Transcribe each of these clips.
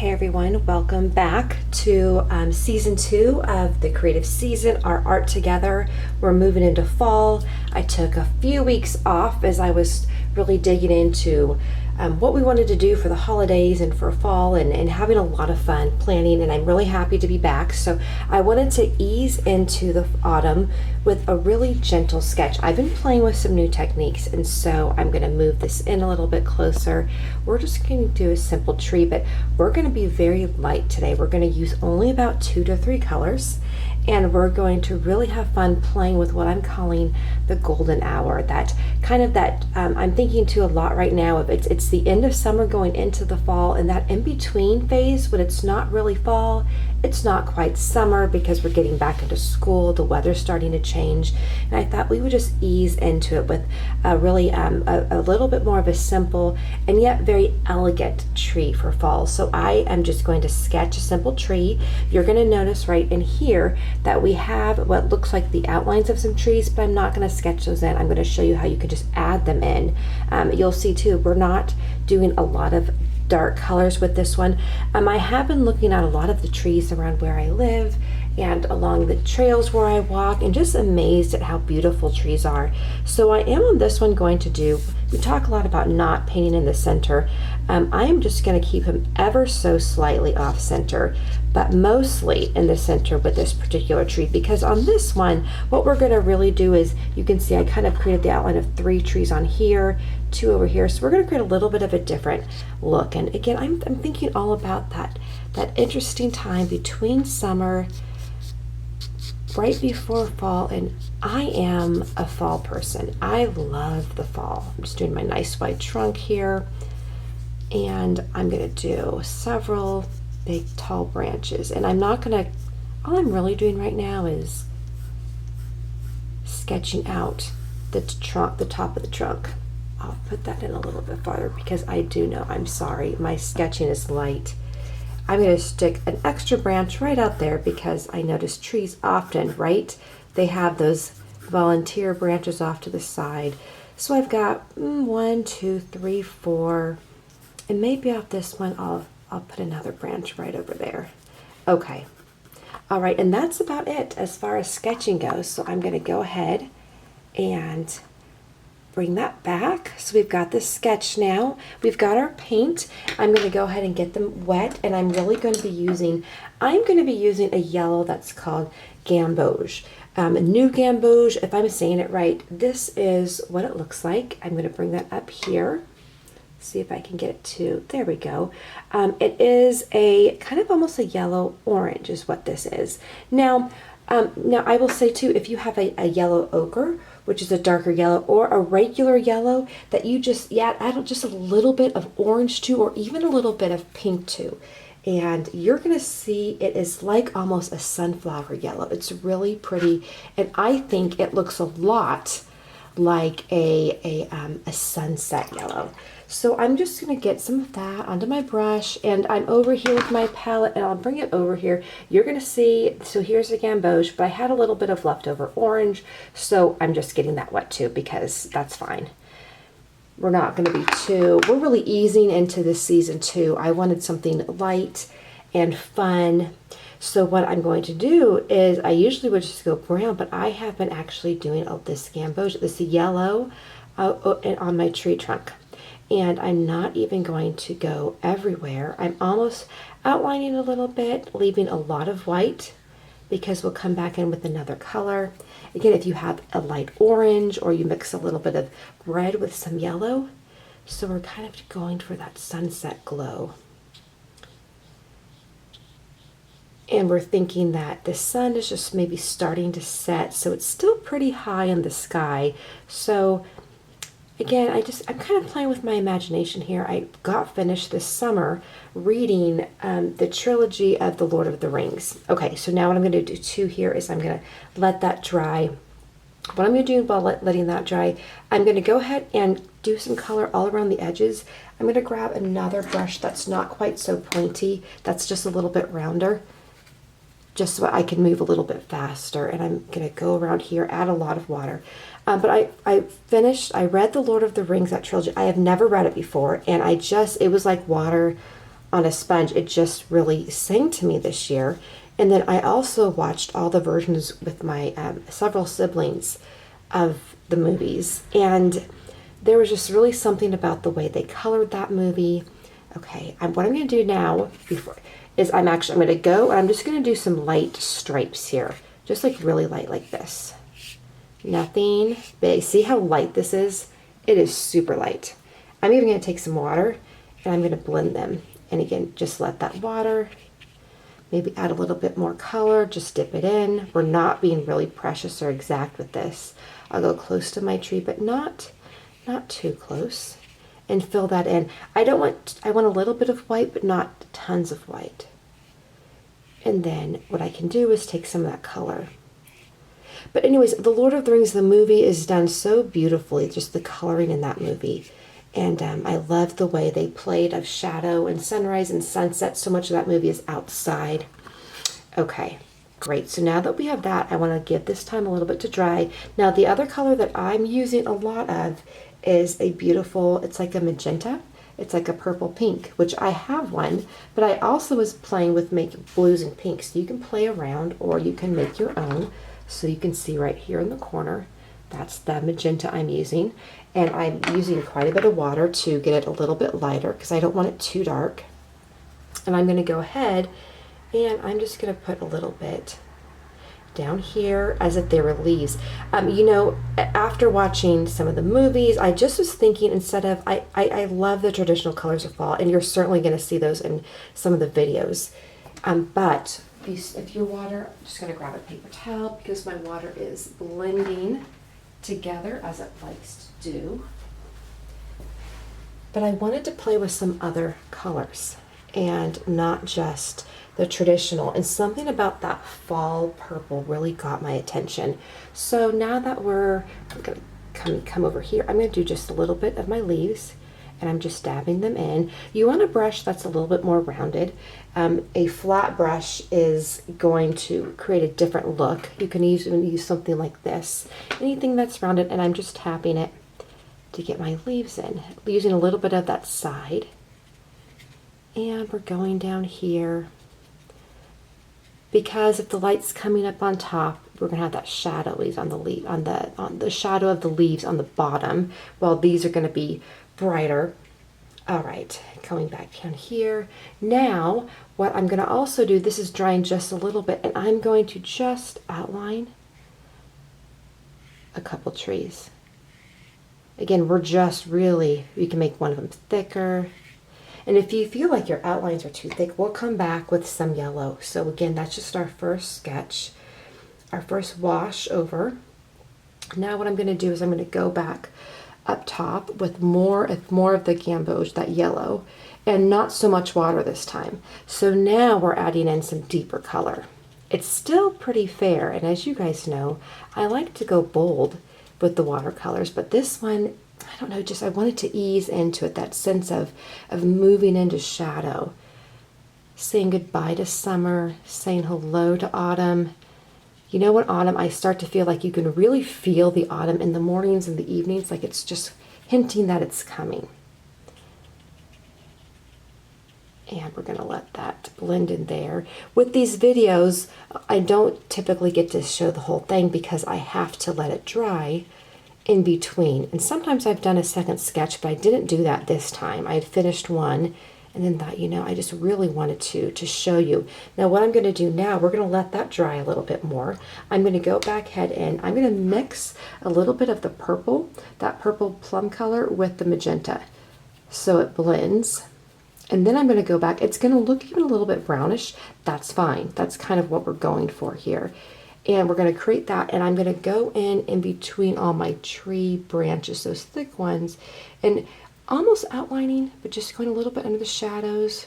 Hey everyone, welcome back to season 2 of the creative season, our art together. We're moving into fall. I took a few weeks off as I was really digging into what we wanted to do for the holidays and for fall and having a lot of fun planning, and I'm really happy to be back. So I wanted to ease into the autumn with a really gentle sketch. I've been playing with some new techniques, and so I'm going to move this in a little bit closer. We're just going to do a simple tree, but we're going to be very light today. We're going to use only about 2 to 3 colors, and we're going to really have fun playing with what I'm calling the golden hour. That kind of I'm thinking to a lot right now of it's the end of summer going into the fall, and that in between phase when it's not really fall, it's not quite summer because we're getting back into school, the weather's starting to change, and I thought we would just ease into it with a really a little bit more of a simple and yet very elegant tree for fall. So I am just going to sketch a simple tree. You're going to notice right in here that we have what looks like the outlines of some trees, but I'm not going to sketch those in. I'm going to show you how you could just add them in. You'll see too, we're not doing a lot of dark colors with this one. I have been looking at a lot of the trees around where I live and along the trails where I walk, and just amazed at how beautiful trees are. So I am on this one going to do, we talk a lot about not painting in the center. I am just going to keep him ever so slightly off center, but mostly in the center with this particular tree, because on this one what we're going to really do is, you can see I kind of created the outline of 3 trees on here, 2 over here, so we're going to create a little bit of a different look. And again, I'm thinking all about that interesting time between summer, right before fall, and I am a fall person. I love the fall. I'm just doing my nice white trunk here, and I'm going to do several big tall branches, and I'm not going to, all I'm really doing right now is sketching out the trunk, the top of the trunk. I'll put that in a little bit farther because I do know, I'm sorry, my sketching is light. I'm going to stick an extra branch right out there because I notice trees often, right? They have those volunteer branches off to the side. So I've got 1, 2, 3, 4, and maybe off this one I'll put another branch right over there. Okay. All right, and that's about it as far as sketching goes. So I'm going to go ahead and bring that back. So we've got this sketch now. We've got our paint. I'm going to go ahead and get them wet, and I'm going to be using a yellow that's called gamboge. New gamboge, if I'm saying it right. This is what it looks like. I'm going to bring that up here. See if I can get it to, there we go. It is a kind of almost a yellow orange is what this is. Now I will say too, if you have a yellow ochre, which is a darker yellow, or a regular yellow that you just add just a little bit of orange to, or even a little bit of pink to, and you're gonna see it is like almost a sunflower yellow. It's really pretty, and I think it looks a lot like a sunset yellow. So I'm just going to get some of that onto my brush, and I'm over here with my palette, and I'll bring it over here. You're going to see, so here's the gamboge, but I had a little bit of leftover orange, so I'm just getting that wet too because that's fine. We're not going to be we're really easing into this season too. I wanted something light and fun. So what I'm going to do is, I usually would just go brown, but I have been actually doing this gamboge, this yellow on my tree trunk. And I'm not even going to go everywhere. I'm almost outlining a little bit, leaving a lot of white because we'll come back in with another color. Again, if you have a light orange or you mix a little bit of red with some yellow. So we're kind of going for that sunset glow. And we're thinking that the sun is just maybe starting to set, so it's still pretty high in the sky. So again, I'm kind of playing with my imagination here. I got finished this summer reading the trilogy of The Lord of the Rings. Okay, so now what I'm going to do too here is I'm going to let that dry. What I'm going to do while letting that dry, I'm going to go ahead and do some color all around the edges. I'm going to grab another brush that's not quite so pointy, that's just a little bit rounder, just so I can move a little bit faster. And I'm going to go around here, add a lot of water. But I read The Lord of the Rings, that trilogy. I have never read it before, and it was like water on a sponge, it just really sang to me this year. And then I also watched all the versions with my several siblings of the movies, and there was just really something about the way they colored that movie. Okay, what I'm going to do now is I'm going to go and I'm just going to do some light stripes here, just like really light like this. Nothing big. See how light this is? It is super light. I'm even going to take some water and I'm going to blend them. And again, just let that water, maybe add a little bit more color, just dip it in. We're not being really precious or exact with this. I'll go close to my tree, but not too close, and fill that in. I want a little bit of white, but not tons of white. And then what I can do is take some of that color. But anyways, The Lord of the Rings, the movie, is done so beautifully, just the coloring in that movie. And I love the way they played of shadow and sunrise and sunset. So much of that movie is outside. Okay, great. So now that we have that, I want to give this time a little bit to dry. Now the other color that I'm using a lot of is a beautiful, it's like a magenta. It's like a purple pink, which I have one, but I also was playing with making blues and pinks. So you can play around or you can make your own. So you can see right here in the corner, that's the magenta I'm using. And I'm using quite a bit of water to get it a little bit lighter because I don't want it too dark. And I'm going to go ahead and I'm just going to put a little bit down here as if they were leaves. You know, after watching some of the movies, I just was thinking instead of, I love the traditional colors of fall, and you're certainly going to see those in some of the videos. But if your water, I'm just going to grab a paper towel because my water is blending together as it likes to do. But I wanted to play with some other colors and not just the traditional, and something about that fall purple really got my attention. So now that I'm going to come over here, I'm going to do just a little bit of my leaves, and I'm just dabbing them in. You want a brush that's a little bit more rounded. A flat brush is going to create a different look. You can even use something like this, anything that's rounded, and I'm just tapping it to get my leaves in, using a little bit of that side. And we're going down here, because if the light's coming up on top, we're gonna have that shadow leaves on the leaf, on the shadow of the leaves on the bottom, while these are gonna be brighter. All right, coming back down here. Now, what I'm gonna also do, this is drying just a little bit, and I'm going to just outline a couple trees. Again, we can make one of them thicker. And if you feel like your outlines are too thick, we'll come back with some yellow. So again, that's just our first sketch, our first wash over. Now what I'm going to do is I'm going to go back up top with more of the gamboge, that yellow, and not so much water this time. So now we're adding in some deeper color. It's still pretty fair, and as you guys know, I like to go bold with the watercolors, but this one, I don't know, just I wanted to ease into it, that sense of moving into shadow, saying goodbye to summer, saying hello to autumn. You know, in autumn, I start to feel like you can really feel the autumn in the mornings and the evenings, like it's just hinting that it's coming. And we're going to let that blend in there. With these videos, I don't typically get to show the whole thing because I have to let it dry in between. And sometimes I've done a second sketch, but I didn't do that this time. I had finished one and then thought, you know, I just really wanted to show you. Now what I'm going to do now, we're going to let that dry a little bit more. I'm going to go back ahead and I'm going to mix a little bit of the purple, that purple plum color, with the magenta so it blends. And then I'm going to go back. It's going to look even a little bit brownish. That's fine. That's kind of what we're going for here. And we're going to create that, and I'm going to go in between all my tree branches, those thick ones, and almost outlining, but just going a little bit under the shadows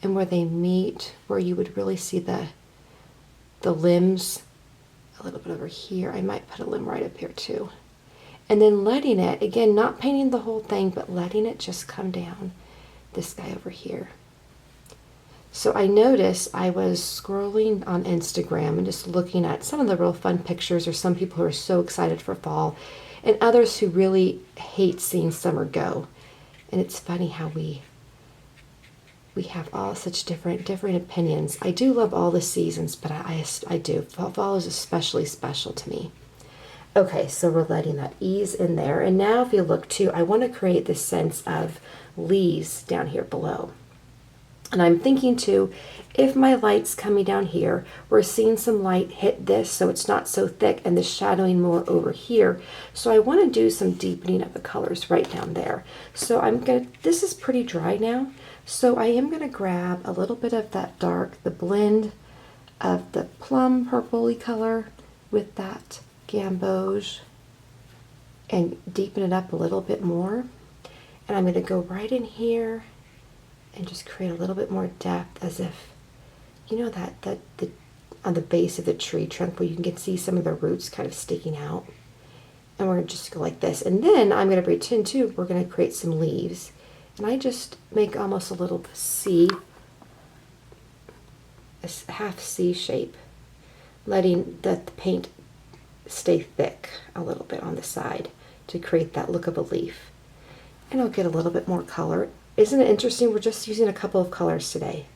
and where they meet, where you would really see the limbs a little bit over here. I might put a limb right up here too. And then letting it, again, not painting the whole thing, but letting it just come down. This guy over here. So I noticed I was scrolling on Instagram and just looking at some of the real fun pictures, or some people who are so excited for fall, and others who really hate seeing summer go. And it's funny how we We have all such different opinions. I do love all the seasons, but I do. Fall is especially special to me. Okay, so we're letting that ease in there. And now if you look too, I want to create this sense of leaves down here below. And I'm thinking too, if my light's coming down here, we're seeing some light hit this so it's not so thick and the shadowing more over here. So I want to do some deepening of the colors right down there. So this is pretty dry now. So I am going to grab a little bit of that dark, the blend of the plum purpley color with that gamboge and deepen it up a little bit more. And I'm going to go right in here and just create a little bit more depth, as if, you know, that on the base of the tree trunk where you can see some of the roots kind of sticking out. And we're going to just go like this. And then I'm going to pretend too, we're going to create some leaves. And I just make almost a little C, a half C shape, letting the paint stay thick a little bit on the side to create that look of a leaf. And I'll get a little bit more color. Isn't it interesting? We're just using a couple of colors today,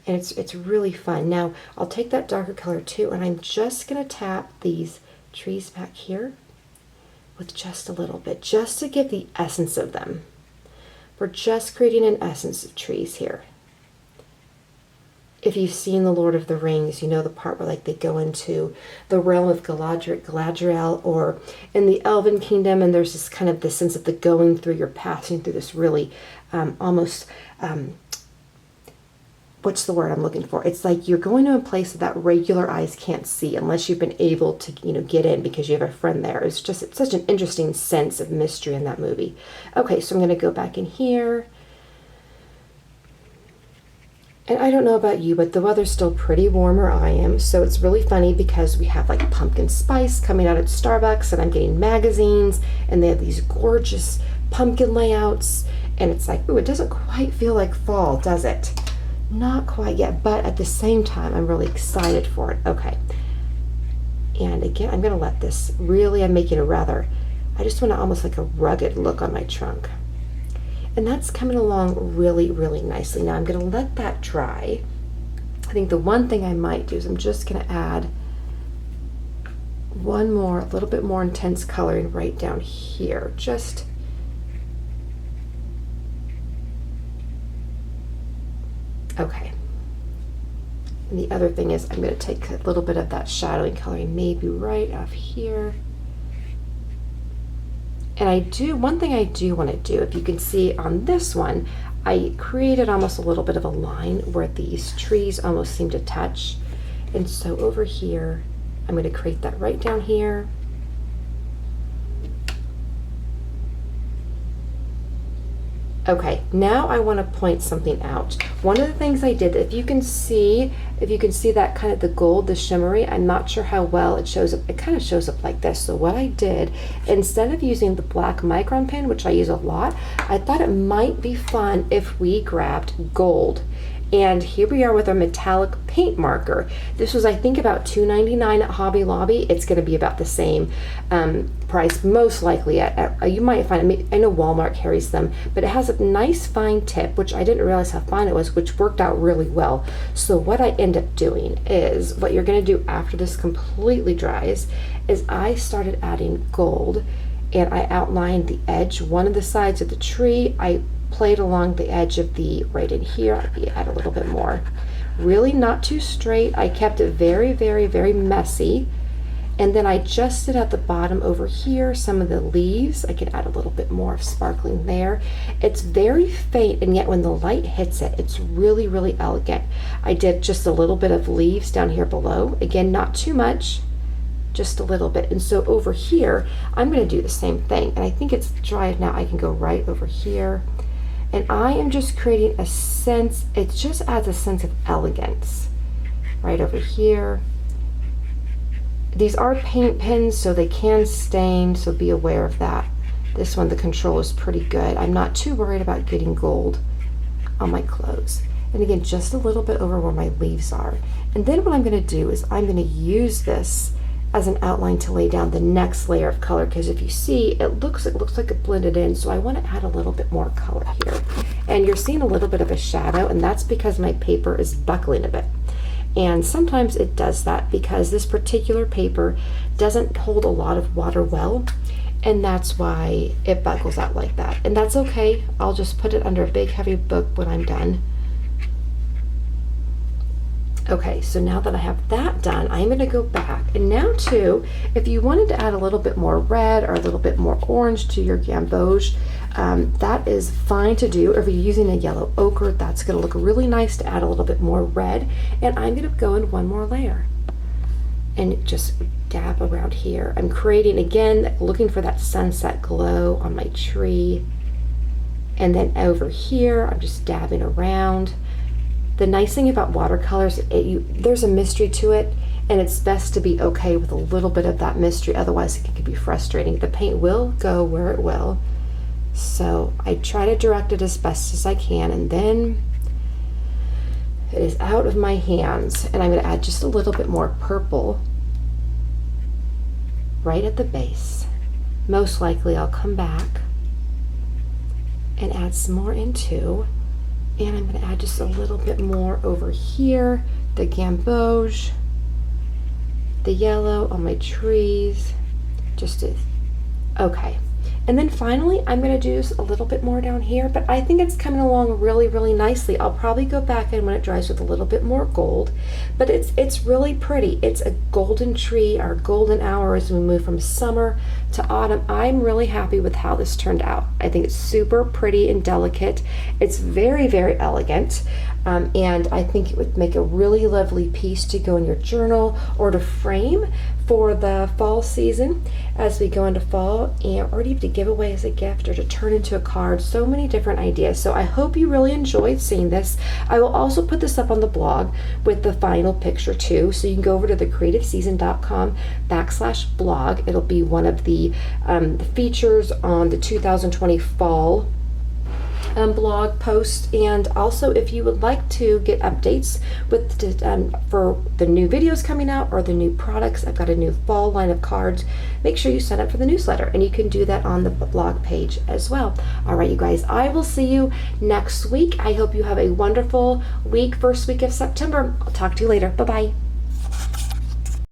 and it's really fun. Now I'll take that darker color too, and I'm just going to tap these trees back here with just a little bit, just to give the essence of them. We're just creating an essence of trees here. If you've seen The Lord of the Rings, you know the part where like they go into the realm of Galadriel, or in the Elven Kingdom, and there's this kind of the sense of the going through, you're passing through this really almost, what's the word I'm looking for? It's like you're going to a place that regular eyes can't see unless you've been able to, you know, get in because you have a friend there. It's such an interesting sense of mystery in that movie. Okay, so I'm going to go back in here. And I don't know about you, but the weather's still pretty warm where I am, so it's really funny because we have like pumpkin spice coming out at Starbucks, and I'm getting magazines, and they have these gorgeous pumpkin layouts, and it's like, ooh, it doesn't quite feel like fall, does it? Not quite yet, but at the same time, I'm really excited for it. Okay. And again, I'm going to let this really, I'm making I just want almost like a rugged look on my trunk. And that's coming along really, really nicely. Now I'm going to let that dry. I think the one thing I might do is I'm just going to add one more, a little bit more intense coloring right down here. Just okay. And the other thing is I'm going to take a little bit of that shadowing coloring, maybe right off here. And one thing I do want to do, if you can see on this one, I created almost a little bit of a line where these trees almost seem to touch. And so over here, I'm going to create that right down here. Okay, now I want to point something out. One of the things I did, if you can see that kind of the gold, the shimmery, I'm not sure how well it shows up. It kind of shows up like this. So what I did, instead of using the black micron pen, which I use a lot, I thought it might be fun if we grabbed gold. And here we are with our metallic paint marker. This was, I think, about $2.99 at Hobby Lobby. It's going to be about the same price, most likely. You might find, I know Walmart carries them, but it has a nice fine tip, which I didn't realize how fine it was, which worked out really well. So what I end up doing is, what you're going to do after this completely dries, is I started adding gold, and I outlined the edge, one of the sides of the tree. I played along the edge of the, right in here, I'll add a little bit more. Really not too straight. I kept it very, very, very messy. And then I just did at the bottom over here some of the leaves. I could add a little bit more of sparkling there. It's very faint, and yet when the light hits it, it's really, really elegant. I did just a little bit of leaves down here below. Again, not too much, just a little bit. And so over here, I'm going to do the same thing. And I think it's dry now. I can go right over here. And I am just creating a sense, it just adds a sense of elegance. Right over here. These are paint pens, so they can stain, so be aware of that. This one, the control is pretty good. I'm not too worried about getting gold on my clothes. And again, just a little bit over where my leaves are. And then what I'm going to do is I'm going to use this as an outline to lay down the next layer of color, because if you see, it looks like it blended in, so I want to add a little bit more color here. And you're seeing a little bit of a shadow, and that's because my paper is buckling a bit. And sometimes it does that because this particular paper doesn't hold a lot of water well, and that's why it buckles out like that. And that's okay. I'll just put it under a big heavy book when I'm done. Okay, so now that I have that done, I'm going to go back. And now too, if you wanted to add a little bit more red or a little bit more orange to your gamboge, that is fine to do. If you're using a yellow ochre, that's going to look really nice to add a little bit more red. And I'm going to go in one more layer and just dab around here. I'm creating, again, looking for that sunset glow on my tree. And then over here, I'm just dabbing around. The nice thing about watercolors, there's a mystery to it, and it's best to be okay with a little bit of that mystery, otherwise it can be frustrating. The paint will go where it will, so I try to direct it as best as I can, and then it is out of my hands, and I'm going to add just a little bit more purple right at the base. Most likely I'll come back and add some more in too. And I'm going to add just a little bit more over here, the gamboge, the yellow on my trees, okay. And then finally, I'm going to do just a little bit more down here, but I think it's coming along really, really nicely. I'll probably go back in when it dries with a little bit more gold, but it's really pretty. It's a golden tree, our golden hour as we move from summer to autumn. I'm really happy with how this turned out. I think it's super pretty and delicate. It's very, very elegant. And I think it would make a really lovely piece to go in your journal or to frame for the fall season as we go into fall, or even to give away as a gift or to turn into a card. So many different ideas. So I hope you really enjoyed seeing this. I will also put this up on the blog with the final picture too. So you can go over to thecreativeseason.com/blog. It'll be one of the features on the 2020 fall blog post. And also, if you would like to get updates with for the new videos coming out or the new products, I've got a new fall line of cards. Make sure you sign up for the newsletter, and you can do that on the blog page as well. All right, you guys, I will see you next week. I hope you have a wonderful week, first week of September. I'll talk to you later. Bye-bye.